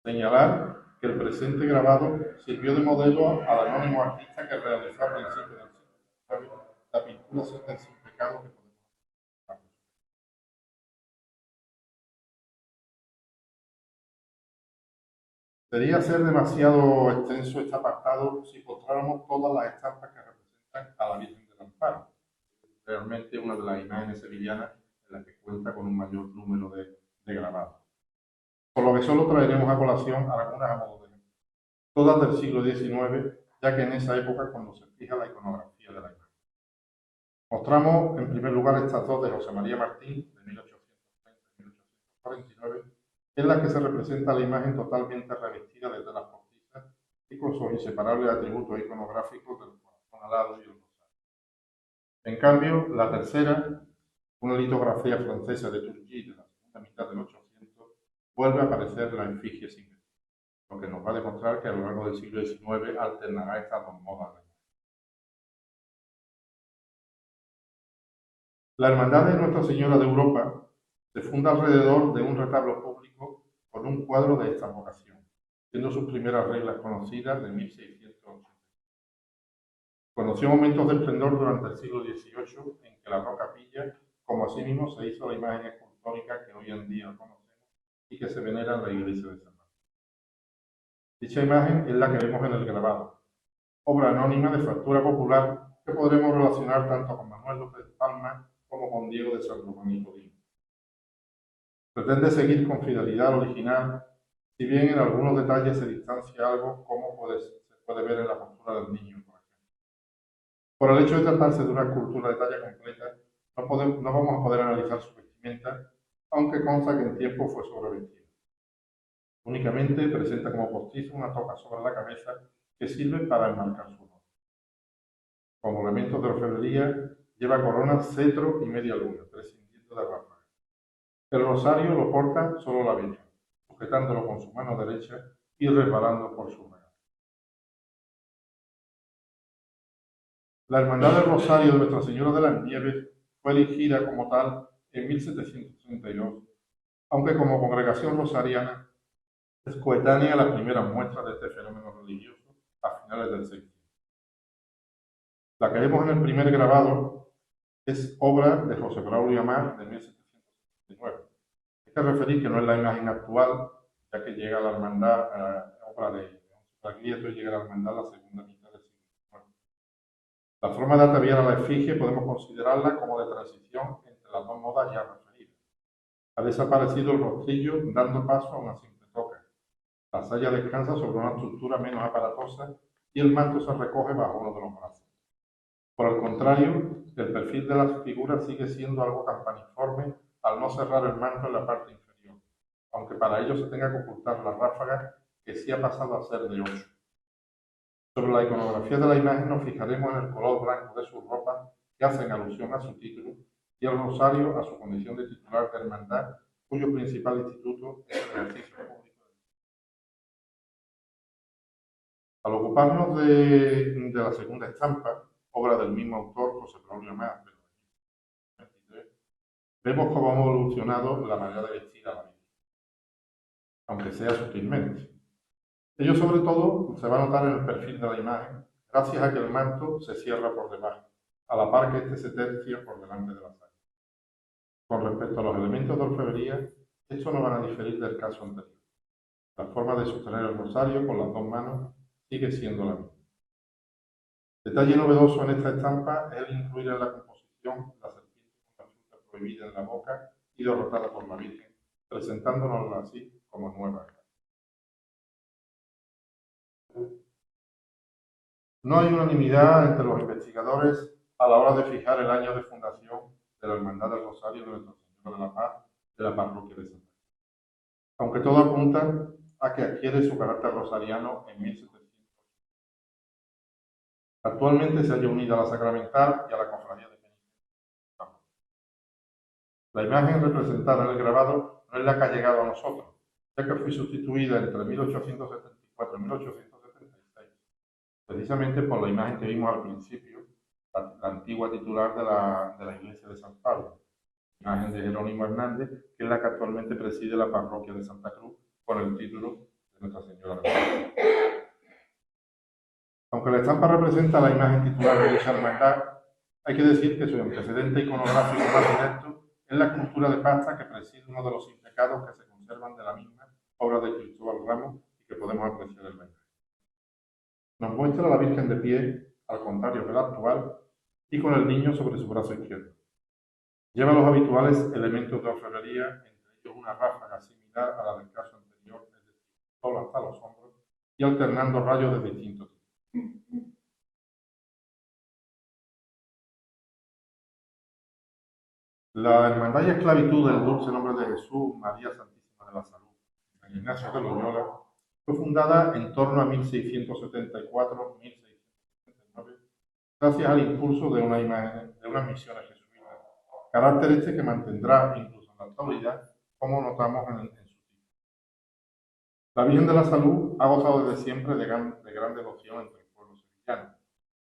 Señalar que el presente grabado sirvió de modelo al anónimo artista que realizó a principios del siglo la pintura Senda sin pecado que podemos ver. Sería ser demasiado extenso este apartado si mostráramos todas las estampas que representan a la Virgen del Amparo. Realmente una de las imágenes sevillanas en la que cuenta con un mayor número de grabados. Por lo que solo traeremos a colación algunas a modo de ejemplo, todas del siglo XIX, ya que en esa época cuando se fija la iconografía de la imagen. Mostramos en primer lugar estas dos de José María Martín, de 1830 y 1849, en las que se representa la imagen totalmente revestida de telas postizas y con sus inseparables atributos iconográficos del corazón alado y el rosario. En cambio, la tercera, una litografía francesa de Turquía de la segunda mitad del 800, vuelve a aparecer la efigie sin vestir, lo que nos va a demostrar que a lo largo del siglo XIX alternará estas dos modas. La Hermandad de Nuestra Señora de Europa se funda alrededor de un retablo público con un cuadro de esta vocación, siendo sus primeras reglas conocidas de 1680. Conoció momentos de esplendor durante el siglo XVIII en que la roca pilla, como asimismo se hizo la imagen escultórica que hoy en día conocemos y que se venera en la iglesia de San Martín. Dicha imagen es la que vemos en el grabado, obra anónima de factura popular que podremos relacionar tanto con Manuel López Palma como con Diego de San Román y Codín. Pretende seguir con fidelidad al original, si bien en algunos detalles se distancia algo, como se puede ver en la postura del niño, por ejemplo. Por el hecho de tratarse de una escultura de talla completa, no vamos a poder analizar su vestimenta, aunque consta que en tiempo fue sobrevestida. Únicamente presenta como postizo una toca sobre la cabeza que sirve para enmarcar su rostro. Como elementos de orfebrería, lleva corona, cetro y media luna, prescindiendo de ráfagas. El rosario lo porta solo la Virgen, sujetándolo con su mano derecha y resbalando por su regazo. La Hermandad del Rosario de Nuestra Señora de las Nieves fue erigida como tal en 1732, aunque como congregación rosariana es coetánea a las primeras muestras de este fenómeno religioso a finales del siglo. La que vemos en el primer grabado es obra de José Braulio Amat de 1779. Hay que referir que no es la imagen actual, ya que llega a la hermandad, obra de Baglietto, y llega a la hermandad a la segunda mitad del siglo XIX. La forma de ataviar a la efigie podemos considerarla como de transición entre las dos modas ya referidas. Ha desaparecido el rostrillo, dando paso a una simple toca. La saya descansa sobre una estructura menos aparatosa y el manto se recoge bajo uno de los brazos. Por el contrario, el perfil de las figuras sigue siendo algo campaniforme al no cerrar el manto en la parte inferior, aunque para ello se tenga que ocultar la ráfaga, que sí ha pasado a ser de 8. Sobre la iconografía de la imagen nos fijaremos en el color blanco de sus ropas, que hacen alusión a su título, y el rosario a su condición de titular de hermandad, cuyo principal instituto es el ejercicio público. Al ocuparnos de la segunda estampa, obra del mismo autor, José Braulio Amat, vemos cómo ha evolucionado la manera de vestir a la Virgen, aunque sea sutilmente. Ello sobre todo se va a notar en el perfil de la imagen, gracias a que el manto se cierra por debajo, a la par que este se tercia por delante de la saya. Con respecto a los elementos de orfebrería, estos no van a diferir del caso anterior. La forma de sostener el rosario con las dos manos sigue siendo la misma. Detalle novedoso en esta estampa es el incluir en la composición la serpiente con la fruta prohibida en la boca y derrotada por la Virgen, presentándonosla así como nueva. No hay unanimidad entre los investigadores a la hora de fijar el año de fundación de la Hermandad del Rosario de Nuestra Señora de la Paz de la parroquia de Santa Cruz, aunque todo apunta a que adquiere su carácter rosariano en 1700. Actualmente se halla unida a la Sacramental y a la Cofradía de Penitencia. La imagen representada en el grabado no es la que ha llegado a nosotros, ya que fue sustituida entre 1874 y 1876, precisamente por la imagen que vimos al principio, la antigua titular de la iglesia de San Pablo, imagen de Jerónimo Hernández, que es la que actualmente preside la parroquia de Santa Cruz con el título de Nuestra Señora de la Paz. Aunque la estampa representa la imagen titular de dicha hermandad, hay que decir que su antecedente iconográfico más directo es la escultura de pasta que preside uno de los impecados que se conservan de la misma, obra de Cristóbal Ramos, y que podemos apreciar en la imagen. Nos muestra a la Virgen de pie, al contrario que la actual, y con el niño sobre su brazo izquierdo. Lleva los habituales elementos de orfebrería, entre ellos una ráfaga similar a la del caso anterior, es decir, solo hasta los hombros, y alternando rayos de distintos tipos. La Hermandad y Esclavitud del Dulce Nombre de Jesús, María Santísima de la Salud, San Ignacio de Loyola, fue fundada en torno a 1674-1679, gracias al impulso de unas misiones jesuitas, carácter este que mantendrá incluso en la actualidad, como notamos en su título. La Virgen de la Salud ha gozado desde siempre de gran devoción entre el pueblo sevillano,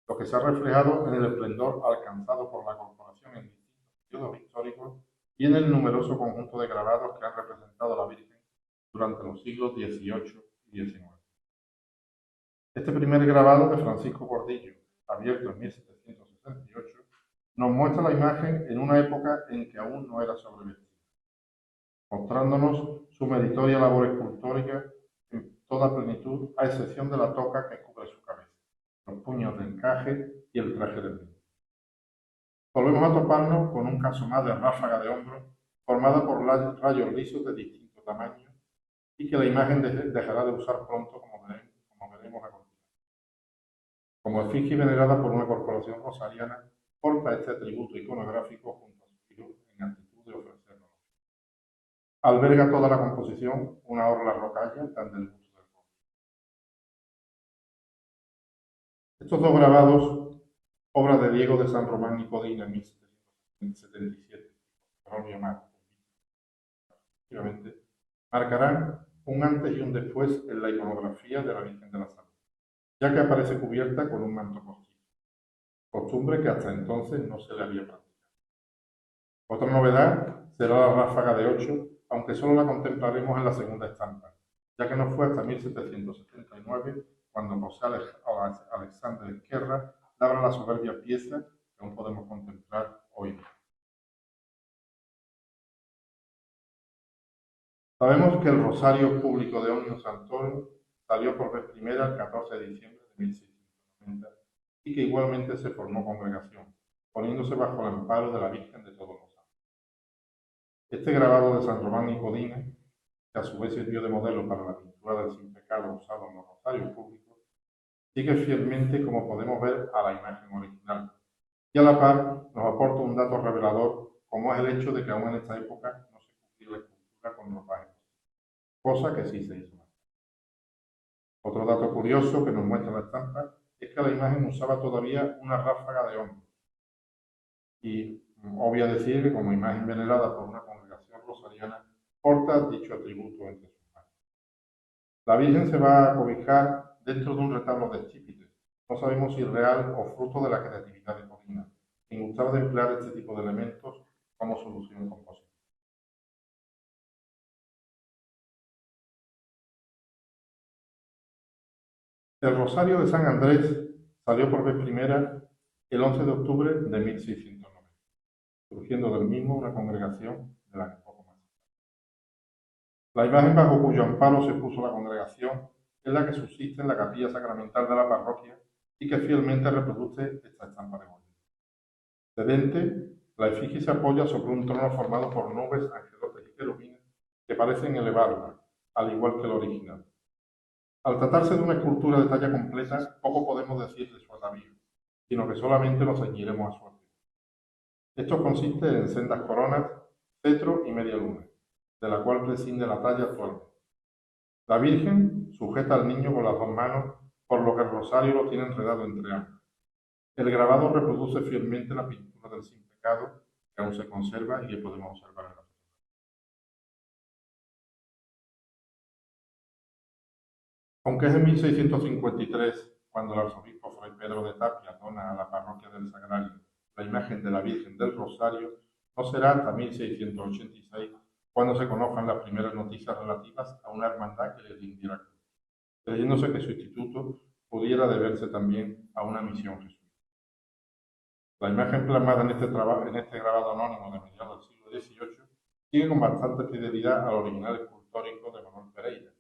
lo que se ha reflejado en el esplendor alcanzado por la corporación en periodos históricos y en el numeroso conjunto de grabados que han representado a la Virgen durante los siglos XVIII y XIX. Este primer grabado de Francisco Gordillo, abierto en 1768, nos muestra la imagen en una época en que aún no era sobrevestida, mostrándonos su meritoria labor escultórica en toda plenitud, a excepción de la toca que cubre su cabeza, los puños de encaje y el traje de brillo. Volvemos a toparnos con un caso más de ráfaga de hombros formada por rayos lisos de distinto tamaño y que la imagen dejará de usar pronto, como veremos a continuación. Como efigie venerada por una corporación rosariana, porta este atributo iconográfico junto a su hijo en actitud de ofrecerlo. Alberga toda la composición una orla rocalla tan del gusto del pueblo. Estos dos grabados, obra de Diego de San Román y Codina en 1777, marcarán un antes y un después en la iconografía de la Virgen de la Salud, ya que aparece cubierta con un manto postizo, costumbre que hasta entonces no se le había practicado. Otra novedad será la ráfaga de 8, aunque solo la contemplaremos en la segunda estampa, ya que no fue hasta 1779 cuando José Alexander Esquerra labra la soberbia pieza que aún podemos contemplar hoy día. Sabemos que el Rosario Público de Omnium Sanctorum salió por vez primera el 14 de diciembre de 1690 y que igualmente se formó congregación, poniéndose bajo el amparo de la Virgen de Todos los Santos. Este grabado de San Román y Codina, que a su vez sirvió de modelo para la pintura del sin pecado usado en los rosarios públicos, sigue fielmente, como podemos ver, a la imagen original, y a la par nos aporta un dato revelador, como es el hecho de que aún en esta época no se cumplía la escultura con ropajes, cosa que sí se hizo. Otro dato curioso que nos muestra la estampa es que la imagen usaba todavía una ráfaga de hombros. Y obvio decir que como imagen venerada por una congregación rosariana, porta dicho atributo entre sus manos. La Virgen se va a cobijar dentro de un retablo de Estípites. No sabemos si real o fruto de la creatividad de Codina, quien gustaba de emplear este tipo de elementos como solución compositiva. El Rosario de San Andrés salió por vez primera el 11 de octubre de 1690, surgiendo del mismo una congregación de la que poco más. La imagen bajo cuyo amparo se puso la congregación es la que subsiste en la capilla sacramental de la parroquia y que fielmente reproduce esta estampa de Goya. De dente, la efigie se apoya sobre un trono formado por nubes, angelotes y querubines que parecen elevarla, al igual que el original. Al tratarse de una escultura de talla completa, poco podemos decir de su atavío, sino que solamente nos ceñiremos a su arte. Esto consiste en sendas coronas, cetro y media luna, de la cual prescinde la talla actual. La Virgen sujeta al niño con las dos manos, por lo que el rosario lo tiene enredado entre ambas. El grabado reproduce fielmente la pintura del sin pecado, que aún se conserva y que podemos observar en la fotografía. Aunque es en 1653 cuando el arzobispo Fray Pedro de Tapia dona a la parroquia del Sagrario la imagen de la Virgen del Rosario, no será hasta 1686 cuando se conozcan las primeras noticias relativas a una hermandad que le rindiera cruz, creyéndose que su instituto pudiera deberse también a una misión jesuita. La imagen plasmada en este grabado anónimo de mediados del siglo XVIII sigue con bastante fidelidad al original escultórico de Manuel Pereira,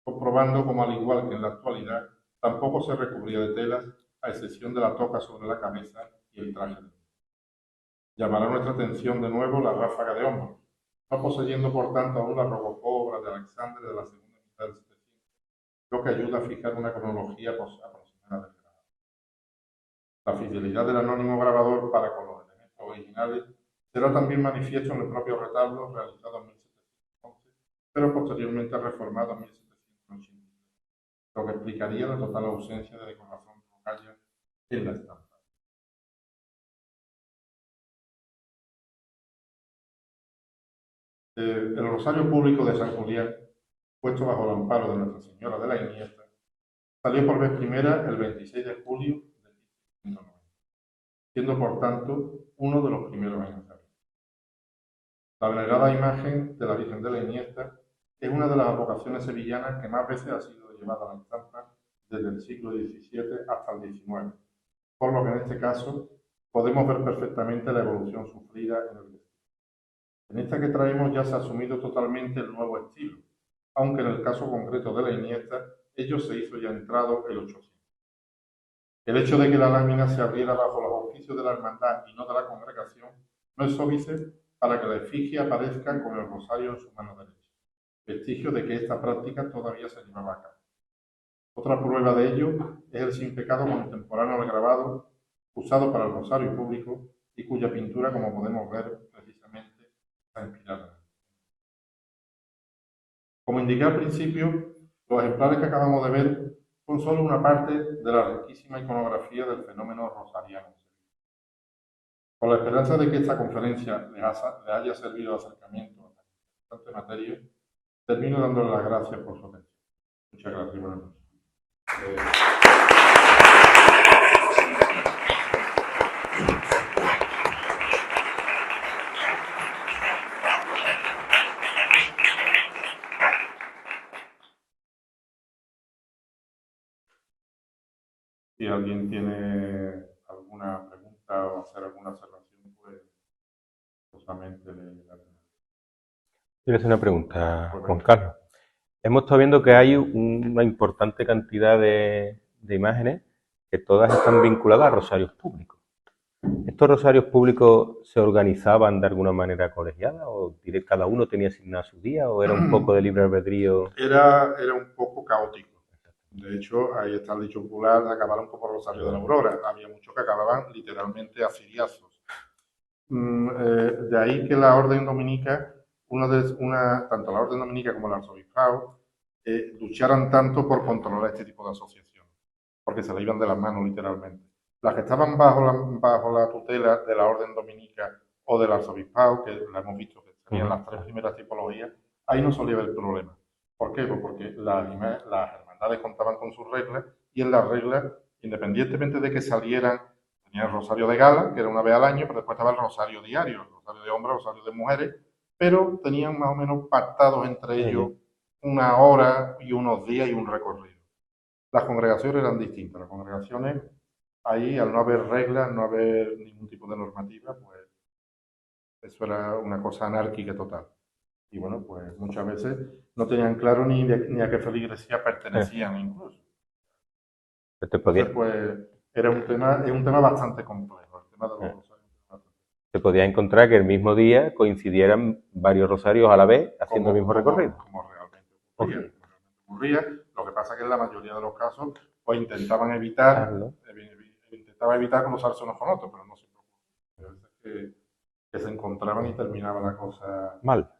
comprobando como al igual que en la actualidad tampoco se recubría de telas, a excepción de la toca sobre la cabeza y el traje. Llamará nuestra atención de nuevo la ráfaga de hombros, no poseyendo por tanto aún la rococó obra de Alexander de la segunda mitad del 700, lo que ayuda a fijar una cronología aproximada del grabado. La fidelidad del anónimo grabador para con los elementos originales será también manifiesto en el propio retablo realizado en 1711, pero posteriormente reformado en 1780. Lo que explicaría la total ausencia de decoración rocalla en la estampa. El Rosario Público de San Julián, puesto bajo el amparo de Nuestra Señora de la Iniesta, salió por vez primera el 26 de julio de 1690, siendo por tanto uno de los primeros en hacerlo. La venerada imagen de la Virgen de la Iniesta es una de las advocaciones sevillanas que más veces ha sido llevada a la estampa desde el siglo XVII hasta el XIX, por lo que en este caso podemos ver perfectamente la evolución sufrida en el vestido. En esta que traemos ya se ha asumido totalmente el nuevo estilo, aunque en el caso concreto de la Iniesta, ello se hizo ya entrado el 800. El hecho de que la lámina se abriera bajo los auspicios de la hermandad y no de la congregación no es óbice para que la efigie aparezca con el rosario en su mano derecha, vestigio de que esta práctica todavía se llevaba a cabo. Otra prueba de ello es el sin pecado contemporáneo al grabado, usado para el rosario público y cuya pintura, como podemos ver, precisamente está inspirada. Como indiqué al principio, los ejemplares que acabamos de ver son solo una parte de la riquísima iconografía del fenómeno rosariano. Con la esperanza de que esta conferencia les haya servido de acercamiento a esta importante materia, termino dándole las gracias por su atención. Muchas gracias. Buenas noches. Si alguien tiene alguna pregunta o hacer alguna observación, pues solamente le daré. Quiero hacer una pregunta, Juan Carlos. Hemos estado viendo que hay una importante cantidad de imágenes que todas están vinculadas a rosarios públicos. ¿Estos rosarios públicos se organizaban de alguna manera colegiada o cada uno tenía asignado su día o era un poco de libre albedrío? Era un poco caótico. De hecho, ahí está el dicho popular, acabaron como Rosario de la Aurora. Había muchos que acababan literalmente a ciriazos. De ahí que la orden dominica, tanto la orden dominica como el arzobispado, lucharan tanto por controlar este tipo de asociaciones, porque se le iban de las manos literalmente. Las que estaban bajo la tutela de la orden dominica o del arzobispado, que la hemos visto que tenían las tres primeras tipologías, ahí no solía haber problema. ¿Por qué? Pues porque las hermandades contaban con sus reglas y en las reglas, independientemente de que salieran, tenía el rosario de gala, que era una vez al año, pero después estaba el rosario diario, el rosario de hombres, el rosario de mujeres, pero tenían más o menos pactados entre ellos una hora y unos días y un recorrido. Las congregaciones eran distintas. Las congregaciones, ahí, al no haber reglas, no haber ningún tipo de normativa, pues eso era una cosa anárquica total. Y bueno, pues muchas veces no tenían claro ni a qué feligresía pertenecían incluso. Entonces, pues es un tema bastante complejo, el tema de los rosarios. Se podía encontrar que el mismo día coincidieran varios rosarios a la vez haciendo el mismo recorrido. Como realmente ocurría. Lo que pasa es que en la mayoría de los casos pues intentaban evitar cruzarse unos con otros, pero no siempre ocurría. A veces que se encontraban y terminaba la cosa mal.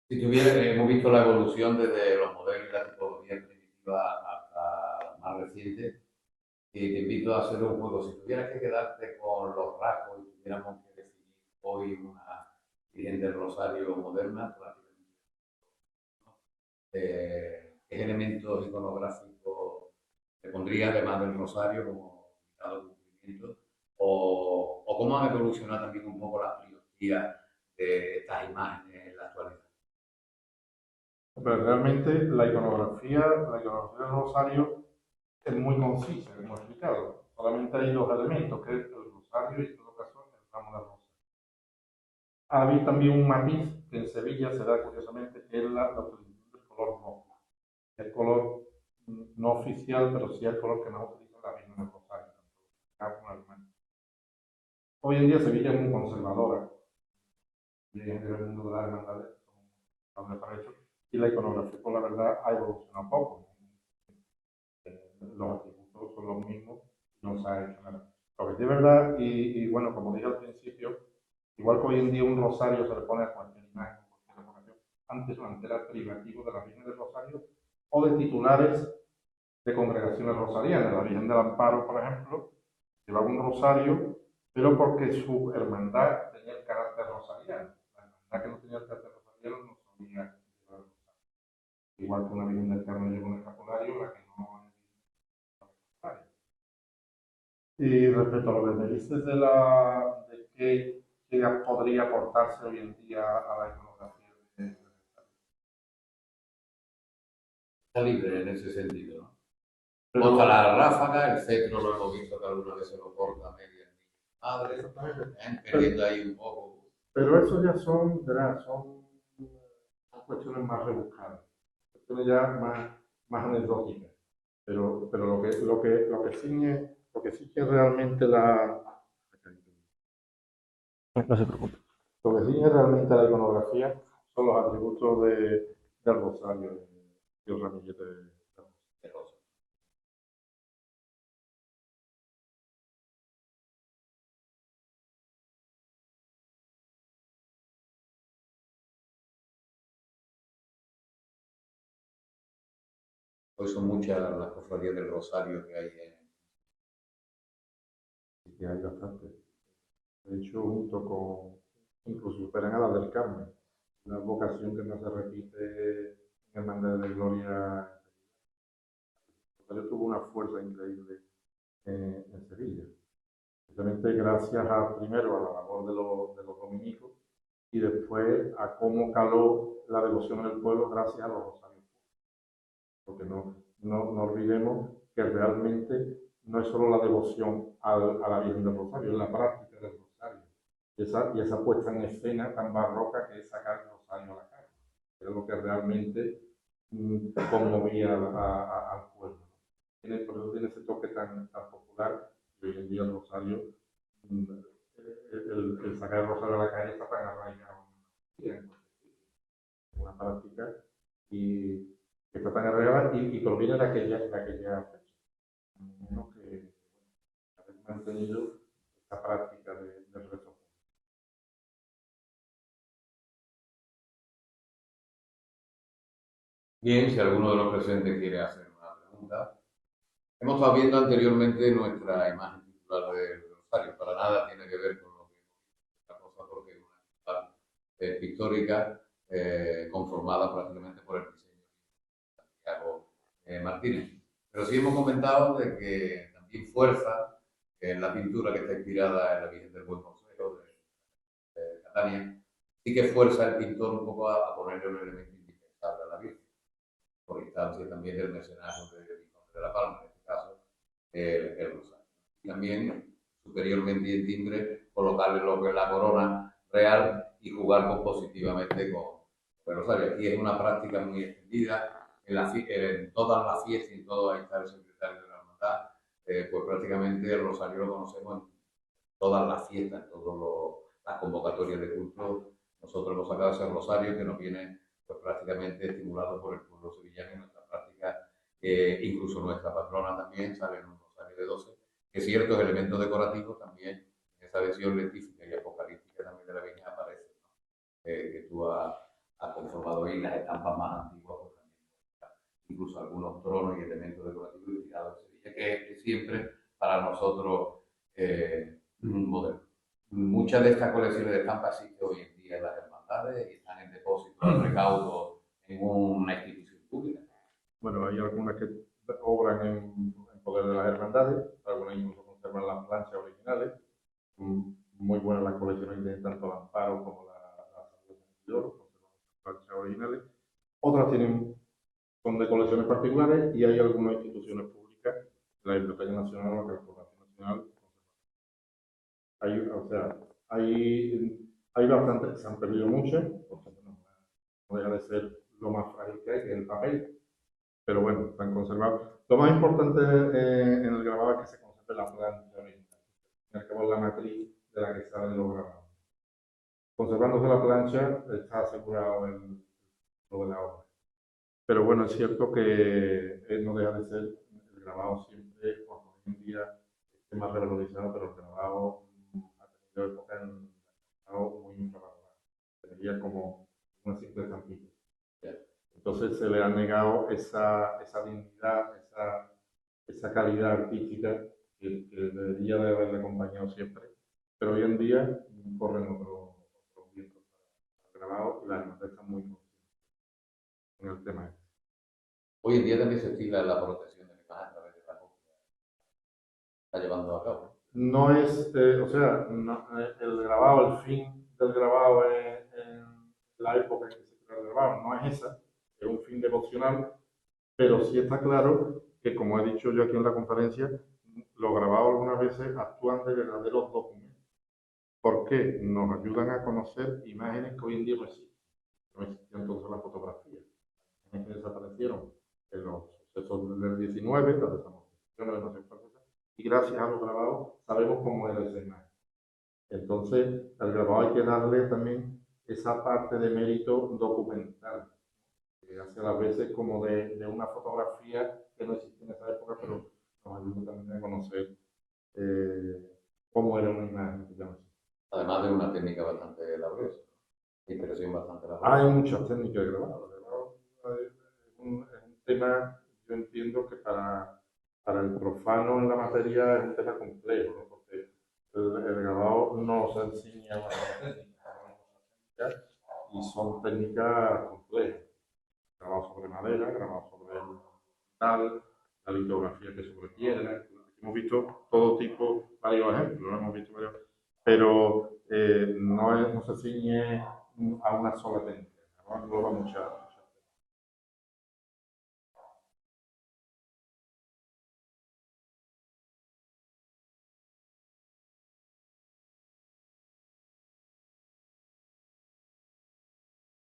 Si hemos visto la evolución desde los modelos y la tipología primitiva hasta las más recientes, y te invito a hacer un juego. Si tuvieras que quedarte con los rasgos y tuviéramos que definir hoy una Virgen del Rosario moderna, ¿qué elementos iconográficos te pondría además del Rosario como invitado de cumplimiento? ¿O cómo han evolucionado también un poco las trilogías de estas imágenes en la actualidad? Pero realmente la iconografía del Rosario es muy concisa, como he explicado. Solamente hay dos elementos, que es el Rosario y en todo caso el ramo de rosa. Ha habido también un matiz que en Sevilla se da curiosamente, que es la utilización del color rojo. El color no oficial, pero sí el color que más utiliza la Virgen del Rosario, tanto como el hermano. Hoy en día Sevilla es muy conservadora, y en el mundo de las hermandades son para eso, y la iconografía, por la verdad, ha evolucionado poco. Los atributos son los mismos, no se ha hecho nada. Lo que sí es verdad, y bueno, como dije al principio, igual que hoy en día un rosario se le pone a cualquier imagen, cualquier decoración, antes era privativo de la Virgen del Rosario o de titulares de congregaciones rosarianas. La Virgen del Amparo, por ejemplo, llevaba un rosario, pero porque su hermandad tenía el carácter rosariano. La hermandad que no tenía el carácter rosariano no solía llevar el rosario. Igual que una Virgen del Carmen lleva un escapulario, la que no es rosario. Y respecto a lo que me dices de qué podría aportarse hoy en día a la iconografía. Está libre en ese sentido, ¿no? Contra la ráfaga, el cetro lo hemos visto que alguna vez se lo corta media madre, perdiendo ahí un poco. Pero eso ya son cuestiones más rebuscadas, cuestiones ya más anecdóticas. Pero lo que ciñe que ciñe realmente No se preocupe. lo que ciñe realmente la iconografía son los atributos del rosario y el ramillete de rosa. Hoy son muchas las cofradías del Rosario que hay que hay bastante. De hecho, junto con, incluso superan a la del Carmen, una vocación que no se repite en Hermandad de Gloria. Rosario tuvo una fuerza increíble en Sevilla, precisamente gracias primero a la labor de los dominicos y después a cómo caló la devoción en el pueblo gracias a los rosarios. Porque no olvidemos que realmente no es solo la devoción a la Virgen del Rosario, es la práctica del Rosario. Y esa puesta en escena tan barroca que es sacar el Rosario a la calle. Es lo que realmente conmovía al pueblo. Por eso tiene ese toque tan popular, que hoy en día el Rosario, el sacar el Rosario a la calle está tan arraigado en una práctica y que está tan arraigada y proviene de aquella fecha. Menos que haber mantenido esta práctica del rezo. Bien, si alguno de los presentes quiere hacer una pregunta. Hemos estado viendo anteriormente nuestra imagen titular del Rosario. Para nada tiene que ver con lo que la cosa, porque es una imagen pictórica conformada prácticamente por el diseño de Santiago Martínez. Pero sí hemos comentado de que también fuerza en la pintura que está inspirada en la Virgen del Buen Consejo de Catania, sí que fuerza el pintor un poco a ponerle un elemento indispensable a la Virgen, por instancia también del mecenaje de la Palma, en este caso, el rosario. Y también, superiormente y en timbre, colocarle lo que es la corona real y jugar compositivamente con el rosario. Aquí es una práctica muy extendida. En todas las fiestas y en todo, ahí está el secretario de la hermandad, pues prácticamente el rosario lo conocemos en todas las fiestas, en todas las convocatorias de culto. Nosotros hemos sacado ese rosario que nos viene pues, prácticamente estimulado por el pueblo sevillano y nuestra práctica, incluso nuestra patrona también sale en un rosario de 12, que ciertos elementos decorativos también en esa versión letífica y apocalíptica también de la Virgen aparecen, ¿no? Que tú has conformado ahí las estampas más antiguas, pues, también, incluso algunos tronos y elementos decorativos inspirados en Sevilla, que es siempre para nosotros modelo. Muchas de estas colecciones de estampas existen hoy en día en las hermandades y están en depósito de recaudo en una institución pública. Bueno, hay algunas que obran en poder de las hermandades, algunas incluso conservan las planchas originales. Muy buenas las colecciones de tanto el Amparo como la de Oro, conservan las planchas originales. Otras son de colecciones particulares y hay algunas instituciones públicas, la Biblioteca Nacional o la Corporación Nacional. Hay bastantes que se han perdido muchas, porque no deja de ser lo más frágil que hay, que es el papel. Pero bueno, están conservados. Lo más importante en el grabado es que se conserve la plancha original, en el que es la matriz de la que salen los grabados. Conservándose la plancha, está asegurado lo de la obra. Pero bueno, es cierto que no deja de ser el grabado siempre, cuando hoy en día esté más revalorizado, pero el grabado ha tenido época en el grabado muy infravalorado. Sería como una simple estampilla. Entonces se le ha negado esa dignidad, esa calidad artística que debería de haberle acompañado siempre. Pero hoy en día corren otros vientos para el grabado y la hermandad está muy consciente en el tema. Hoy en día también se estila la protección de la imagen a través de la copia. Está llevando a cabo. No es, el grabado, el fin del grabado en la época en que se creó el grabado, no es esa, es un fin devocional, pero sí está claro que, como he dicho yo aquí en la conferencia, los grabados algunas veces actúan de verdaderos documentos. ¿Por qué? Nos ayudan a conocer imágenes que hoy en día no existen. No existían entonces las fotografías, imágenes que desaparecieron en los sucesos del 19, las desamortizaciones de Nación Francesa, y gracias a los grabados sabemos cómo era esa imagen. Entonces, al grabado hay que darle también esa parte de mérito documental, que hace a veces como de una fotografía que no existía en esa época, pero nos ayuda también a conocer cómo era una imagen, digamos. Además de una técnica bastante laboriosa, impresión bastante Hay laboriosa. muchas técnicas de grabado. El grabado es un tema, yo entiendo que para el profano en la materia es un tema complejo, ¿no? Porque el grabado no se enseña una sola técnica, y son técnicas complejas. Grabado sobre madera, grabado sobre metal, la litografía que sobre piedra. Hemos visto todo tipo, varios ejemplos, ¿no? Hemos visto varios, pero no se ciñe a una sola técnica, ¿no? Engloba muchas.